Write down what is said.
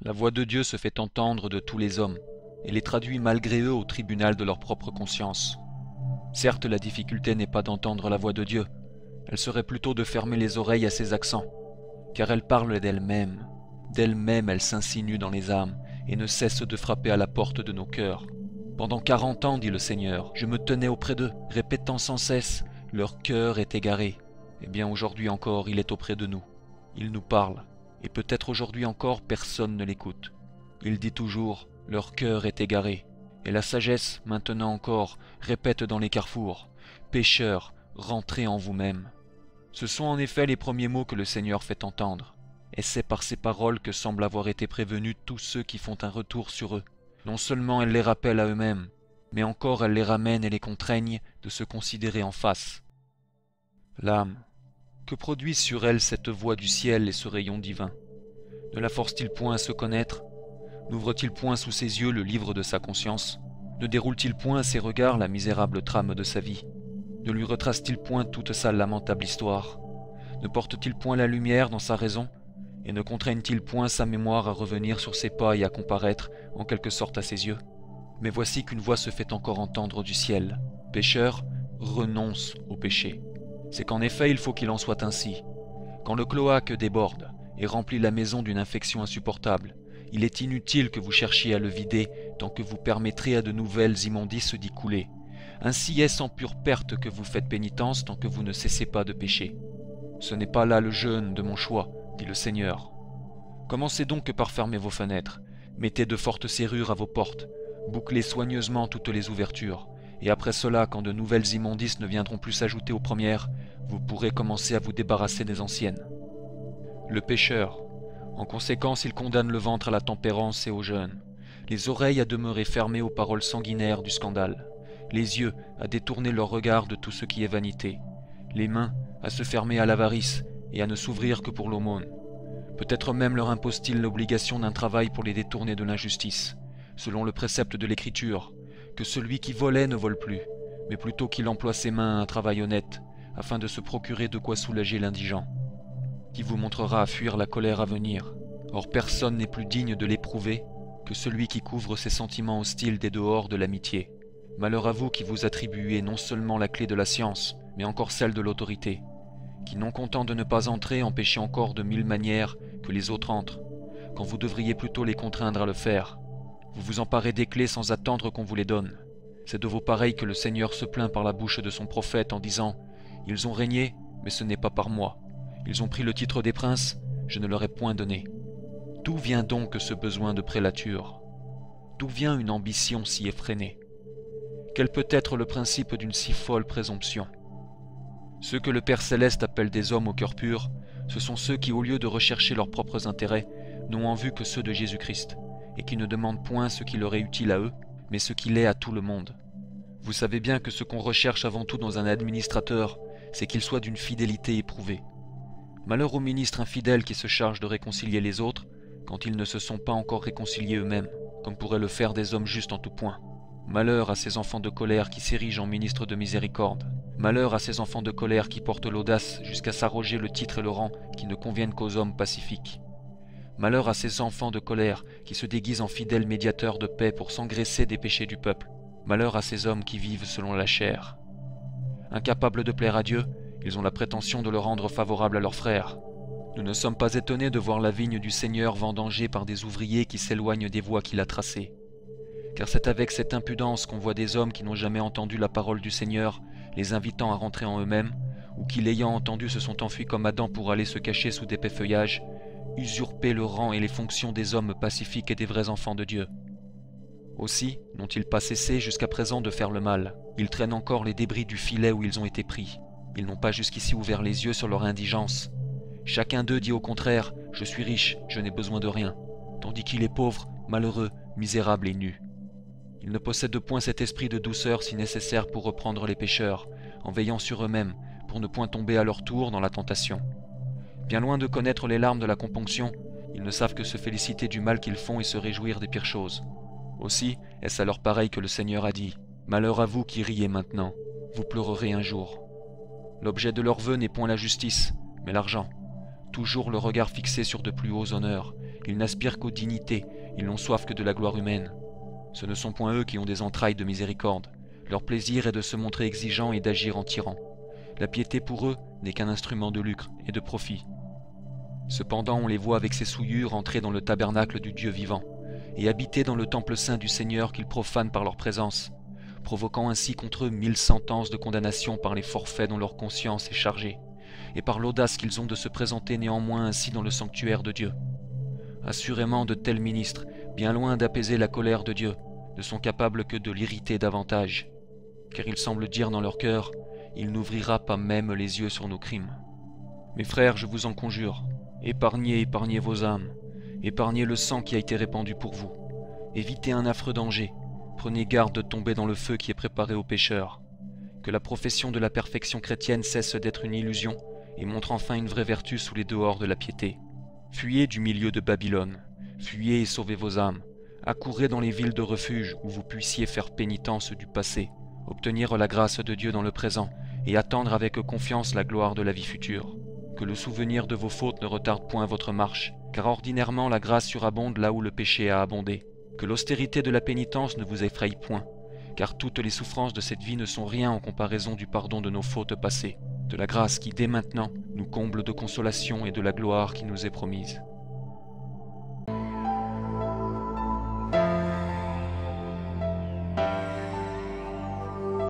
La voix de Dieu se fait entendre de tous les hommes, et les traduit malgré eux au tribunal de leur propre conscience. Certes, la difficulté n'est pas d'entendre la voix de Dieu, elle serait plutôt de fermer les oreilles à ses accents, car elle parle d'elle-même. D'elle-même, elle s'insinue dans les âmes, et ne cesse de frapper à la porte de nos cœurs. Pendant 40 ans, dit le Seigneur, je me tenais auprès d'eux, répétant sans cesse, leur cœur est égaré. Eh bien, aujourd'hui encore, il est auprès de nous. Il nous parle, et peut-être aujourd'hui encore, personne ne l'écoute. Il dit toujours, leur cœur est égaré. Et la sagesse, maintenant encore, répète dans les carrefours, pécheurs, rentrez en vous-même. Ce sont en effet les premiers mots que le Seigneur fait entendre, et c'est par ces paroles que semblent avoir été prévenus tous ceux qui font un retour sur eux. Non seulement elle les rappelle à eux-mêmes, mais encore elle les ramène et les contraigne de se considérer en face. L'âme, que produit sur elle cette voix du ciel et ce rayon divin? Ne la force-t-il point à se connaître? N'ouvre-t-il point sous ses yeux le livre de sa conscience? Ne déroule-t-il point à ses regards la misérable trame de sa vie? Ne lui retrace-t-il point toute sa lamentable histoire? Ne porte-t-il point la lumière dans sa raison? Et ne contraigne-t-il point sa mémoire à revenir sur ses pas et à comparaître, en quelque sorte, à ses yeux? Mais voici qu'une voix se fait encore entendre du ciel. Pécheur, renonce au péché. C'est qu'en effet il faut qu'il en soit ainsi. Quand le cloaque déborde et remplit la maison d'une infection insupportable, il est inutile que vous cherchiez à le vider tant que vous permettrez à de nouvelles immondices d'y couler. Ainsi est-ce en pure perte que vous faites pénitence tant que vous ne cessez pas de pécher. Ce n'est pas là le jeûne de mon choix, dit le Seigneur. Commencez donc par fermer vos fenêtres, mettez de fortes serrures à vos portes, bouclez soigneusement toutes les ouvertures, et après cela, quand de nouvelles immondices ne viendront plus s'ajouter aux premières, vous pourrez commencer à vous débarrasser des anciennes. Le pécheur, en conséquence, il condamne le ventre à la tempérance et au jeûne, les oreilles à demeurer fermées aux paroles sanguinaires du scandale, les yeux à détourner leur regard de tout ce qui est vanité, les mains à se fermer à l'avarice et à ne s'ouvrir que pour l'aumône. Peut-être même leur impose-t-il l'obligation d'un travail pour les détourner de l'injustice, selon le précepte de l'Écriture, que celui qui volait ne vole plus, mais plutôt qu'il emploie ses mains à un travail honnête, afin de se procurer de quoi soulager l'indigent. Qui vous montrera à fuir la colère à venir. Or personne n'est plus digne de l'éprouver que celui qui couvre ses sentiments hostiles des dehors de l'amitié. Malheur à vous qui vous attribuez non seulement la clé de la science, mais encore celle de l'autorité, qui non content de ne pas entrer empêchez encore de 1000 manières que les autres entrent, quand vous devriez plutôt les contraindre à le faire. Vous vous emparez des clés sans attendre qu'on vous les donne. C'est de vos pareils que le Seigneur se plaint par la bouche de son prophète en disant « Ils ont régné, mais ce n'est pas par moi. Ils ont pris le titre des princes, je ne leur ai point donné. » D'où vient donc ce besoin de prélature? D'où vient une ambition si effrénée? Quel peut être le principe d'une si folle présomption? Ceux que le Père Céleste appelle des hommes au cœur pur, ce sont ceux qui, au lieu de rechercher leurs propres intérêts, n'ont en vue que ceux de Jésus-Christ, et qui ne demandent point ce qui leur est utile à eux, mais ce qu'il est à tout le monde. Vous savez bien que ce qu'on recherche avant tout dans un administrateur, c'est qu'il soit d'une fidélité éprouvée. Malheur aux ministres infidèles qui se chargent de réconcilier les autres, quand ils ne se sont pas encore réconciliés eux-mêmes, comme pourraient le faire des hommes justes en tout point. Malheur à ces enfants de colère qui s'érigent en ministres de miséricorde. Malheur à ces enfants de colère qui portent l'audace jusqu'à s'arroger le titre et le rang qui ne conviennent qu'aux hommes pacifiques. Malheur à ces enfants de colère qui se déguisent en fidèles médiateurs de paix pour s'engraisser des péchés du peuple. Malheur à ces hommes qui vivent selon la chair. Incapables de plaire à Dieu, ils ont la prétention de le rendre favorable à leurs frères. Nous ne sommes pas étonnés de voir la vigne du Seigneur vendangée par des ouvriers qui s'éloignent des voies qu'il a tracées. Car c'est avec cette impudence qu'on voit des hommes qui n'ont jamais entendu la parole du Seigneur, les invitant à rentrer en eux-mêmes, ou qui l'ayant entendu se sont enfuis comme Adam pour aller se cacher sous d'épais feuillages, usurper le rang et les fonctions des hommes pacifiques et des vrais enfants de Dieu. Aussi n'ont-ils pas cessé jusqu'à présent de faire le mal. Ils traînent encore les débris du filet où ils ont été pris. Ils n'ont pas jusqu'ici ouvert les yeux sur leur indigence. Chacun d'eux dit au contraire « Je suis riche, je n'ai besoin de rien », tandis qu'il est pauvre, malheureux, misérable et nu. Ils ne possèdent point cet esprit de douceur si nécessaire pour reprendre les pécheurs, en veillant sur eux-mêmes, pour ne point tomber à leur tour dans la tentation. Bien loin de connaître les larmes de la componction, ils ne savent que se féliciter du mal qu'ils font et se réjouir des pires choses. Aussi est-ce à leur pareil que le Seigneur a dit « Malheur à vous qui riez maintenant, vous pleurerez un jour. » L'objet de leurs vœux n'est point la justice, mais l'argent. toujours le regard fixé sur de plus hauts honneurs. Ils n'aspirent qu'aux dignités, ils n'ont soif que de la gloire humaine. Ce ne sont point eux qui ont des entrailles de miséricorde. Leur plaisir est de se montrer exigeants et d'agir en tyran. La piété pour eux n'est qu'un instrument de lucre et de profit. Cependant, on les voit avec ces souillures entrer dans le tabernacle du Dieu vivant, et habiter dans le temple saint du Seigneur qu'ils profanent par leur présence, provoquant ainsi contre eux 1000 sentences de condamnation par les forfaits dont leur conscience est chargée, et par l'audace qu'ils ont de se présenter néanmoins ainsi dans le sanctuaire de Dieu. Assurément, de tels ministres, bien loin d'apaiser la colère de Dieu, ne sont capables que de l'irriter davantage, car ils semblent dire dans leur cœur, « Il n'ouvrira pas même les yeux sur nos crimes. » Mes frères, je vous en conjure, épargnez vos âmes, épargnez le sang qui a été répandu pour vous, évitez un affreux danger, prenez garde de tomber dans le feu qui est préparé aux pécheurs, que la profession de la perfection chrétienne cesse d'être une illusion et montre enfin une vraie vertu sous les dehors de la piété. Fuyez du milieu de Babylone, fuyez et sauvez vos âmes, accourez dans les villes de refuge où vous puissiez faire pénitence du passé, obtenir la grâce de Dieu dans le présent et attendre avec confiance la gloire de la vie future. Que le souvenir de vos fautes ne retarde point votre marche, car ordinairement la grâce surabonde là où le péché a abondé. Que l'austérité de la pénitence ne vous effraie point, car toutes les souffrances de cette vie ne sont rien en comparaison du pardon de nos fautes passées, de la grâce qui dès maintenant nous comble de consolation et de la gloire qui nous est promise.